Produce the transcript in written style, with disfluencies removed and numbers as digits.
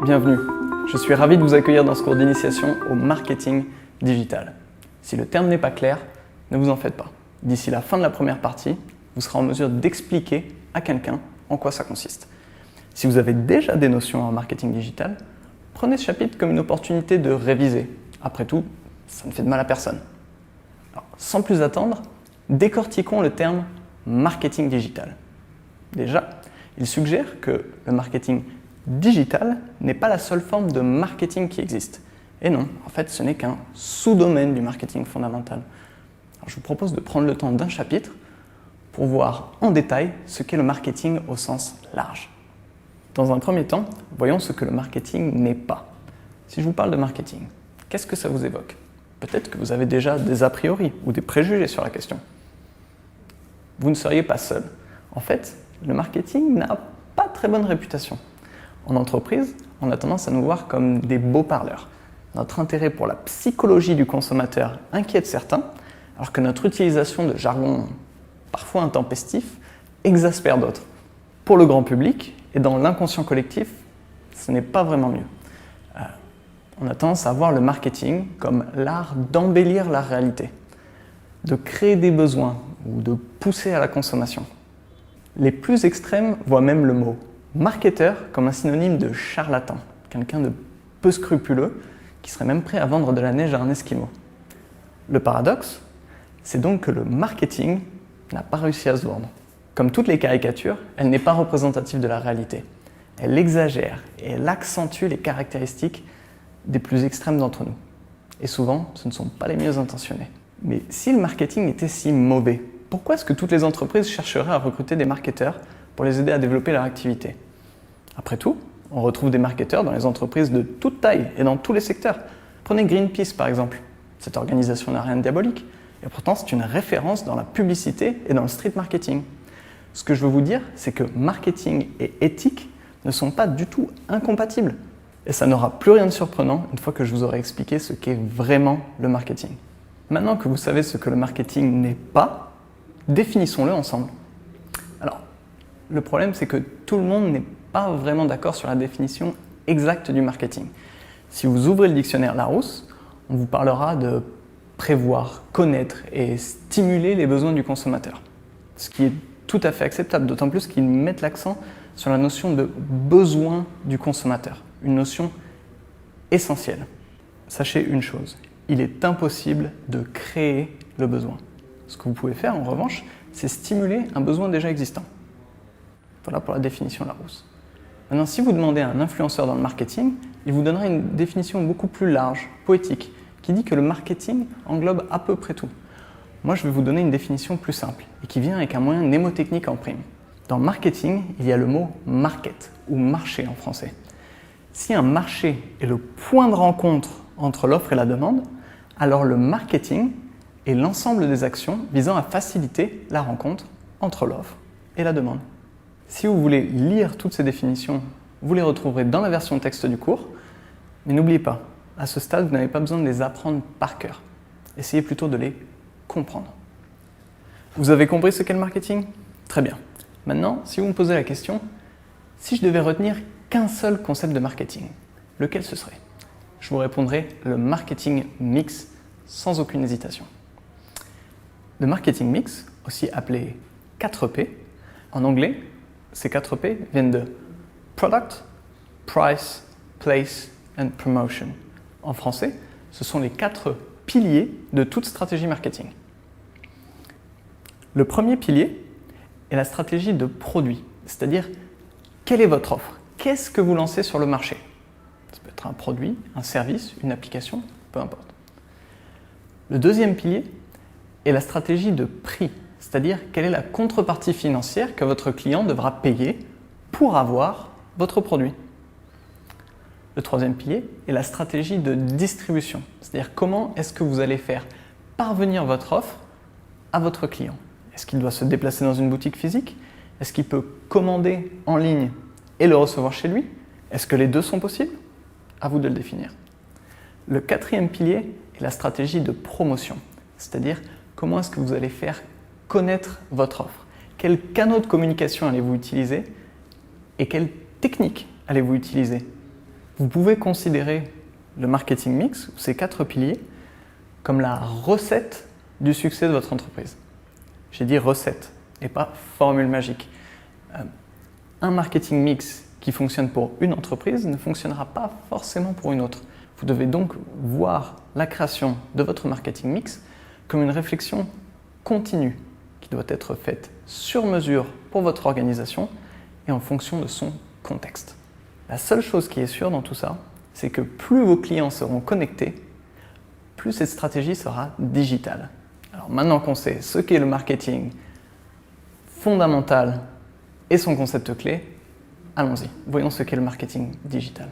Bienvenue, je suis ravi de vous accueillir dans ce cours d'initiation au marketing digital. Si le terme n'est pas clair, ne vous en faites pas. D'ici la fin de la première partie, vous serez en mesure d'expliquer à quelqu'un en quoi ça consiste. Si vous avez déjà des notions en marketing digital, prenez ce chapitre comme une opportunité de réviser. Après tout, ça ne fait de mal à personne. Alors, sans plus attendre, décortiquons le terme marketing digital. Déjà, il suggère que le marketing digital n'est pas la seule forme de marketing qui existe. Et non, en fait, ce n'est qu'un sous-domaine du marketing fondamental. Alors, je vous propose de prendre le temps d'un chapitre pour voir en détail ce qu'est le marketing au sens large. Dans un premier temps, voyons ce que le marketing n'est pas. Si je vous parle de marketing, qu'est-ce que ça vous évoque? Peut-être que vous avez déjà des a priori ou des préjugés sur la question. Vous ne seriez pas seul. En fait, le marketing n'a pas très bonne réputation. En entreprise, on a tendance à nous voir comme des beaux parleurs. Notre intérêt pour la psychologie du consommateur inquiète certains, alors que notre utilisation de jargon parfois intempestif exaspère d'autres. Pour le grand public et dans l'inconscient collectif, ce n'est pas vraiment mieux. On a tendance à voir le marketing comme l'art d'embellir la réalité, de créer des besoins ou de pousser à la consommation. Les plus extrêmes voient même le mot marketeur comme un synonyme de charlatan, quelqu'un de peu scrupuleux qui serait même prêt à vendre de la neige à un esquimau. Le paradoxe, c'est donc que le marketing n'a pas réussi à se vendre. Comme toutes les caricatures, elle n'est pas représentative de la réalité. Elle exagère et elle accentue les caractéristiques des plus extrêmes d'entre nous. Et souvent, ce ne sont pas les mieux intentionnés. Mais si le marketing était si mauvais, pourquoi est-ce que toutes les entreprises chercheraient à recruter des marketeurs pour les aider à développer leur activité? Après tout, on retrouve des marketeurs dans les entreprises de toute taille et dans tous les secteurs. Prenez Greenpeace par exemple. Cette organisation n'a rien de diabolique. Et pourtant, c'est une référence dans la publicité et dans le street marketing. Ce que je veux vous dire, c'est que marketing et éthique ne sont pas du tout incompatibles. Et ça n'aura plus rien de surprenant une fois que je vous aurai expliqué ce qu'est vraiment le marketing. Maintenant que vous savez ce que le marketing n'est pas, définissons-le ensemble. Alors, le problème, c'est que tout le monde n'est pas vraiment d'accord sur la définition exacte du marketing. Si vous ouvrez le dictionnaire Larousse, on vous parlera de prévoir, connaître et stimuler les besoins du consommateur. Ce qui est tout à fait acceptable, d'autant plus qu'ils mettent l'accent sur la notion de besoin du consommateur, une notion essentielle. Sachez une chose, il est impossible de créer le besoin. Ce que vous pouvez faire, en revanche, c'est stimuler un besoin déjà existant. Voilà pour la définition Larousse. Maintenant, si vous demandez à un influenceur dans le marketing, il vous donnera une définition beaucoup plus large, poétique, qui dit que le marketing englobe à peu près tout. Moi, je vais vous donner une définition plus simple et qui vient avec un moyen mnémotechnique en prime. Dans le marketing, il y a le mot market ou marché en français. Si un marché est le point de rencontre entre l'offre et la demande, alors le marketing est l'ensemble des actions visant à faciliter la rencontre entre l'offre et la demande. Si vous voulez lire toutes ces définitions, vous les retrouverez dans la version texte du cours, mais n'oubliez pas, à ce stade, vous n'avez pas besoin de les apprendre par cœur. Essayez plutôt de les comprendre. Vous avez compris ce qu'est le marketing? Très bien. Maintenant, si vous me posez la question, si je devais retenir qu'un seul concept de marketing, lequel ce serait? Je vous répondrai le marketing mix sans aucune hésitation. Le marketing mix, aussi appelé 4P, en anglais, ces 4P viennent de Product, Price, Place and Promotion. En français, ce sont les 4 piliers de toute stratégie marketing. Le premier pilier est la stratégie de produit, c'est-à-dire quelle est votre offre? Qu'est-ce que vous lancez sur le marché? Ça peut être un produit, un service, une application, peu importe. Le deuxième pilier est la stratégie de prix, c'est-à-dire quelle est la contrepartie financière que votre client devra payer pour avoir votre produit. Le troisième pilier est la stratégie de distribution, c'est-à-dire comment est-ce que vous allez faire parvenir votre offre à votre client. Est-ce qu'il doit se déplacer dans une boutique physique? Est-ce qu'il peut commander en ligne et le recevoir chez lui? Est-ce que les deux sont possibles? À vous de le définir. Le quatrième pilier est la stratégie de promotion, c'est-à-dire comment est-ce que vous allez faire connaître votre offre. Quels canaux de communication allez-vous utiliser et quelles techniques allez-vous utiliser Vous pouvez considérer le marketing mix, ou ces 4 piliers, comme la recette du succès de votre entreprise. J'ai dit recette et pas formule magique. Un marketing mix qui fonctionne pour une entreprise ne fonctionnera pas forcément pour une autre. Vous devez donc voir la création de votre marketing mix comme une réflexion continue qui doit être faite sur mesure pour votre organisation et en fonction de son contexte. La seule chose qui est sûre dans tout ça, c'est que plus vos clients seront connectés, plus cette stratégie sera digitale. Alors maintenant qu'on sait ce qu'est le marketing fondamental et son concept clé, allons-y, voyons ce qu'est le marketing digital.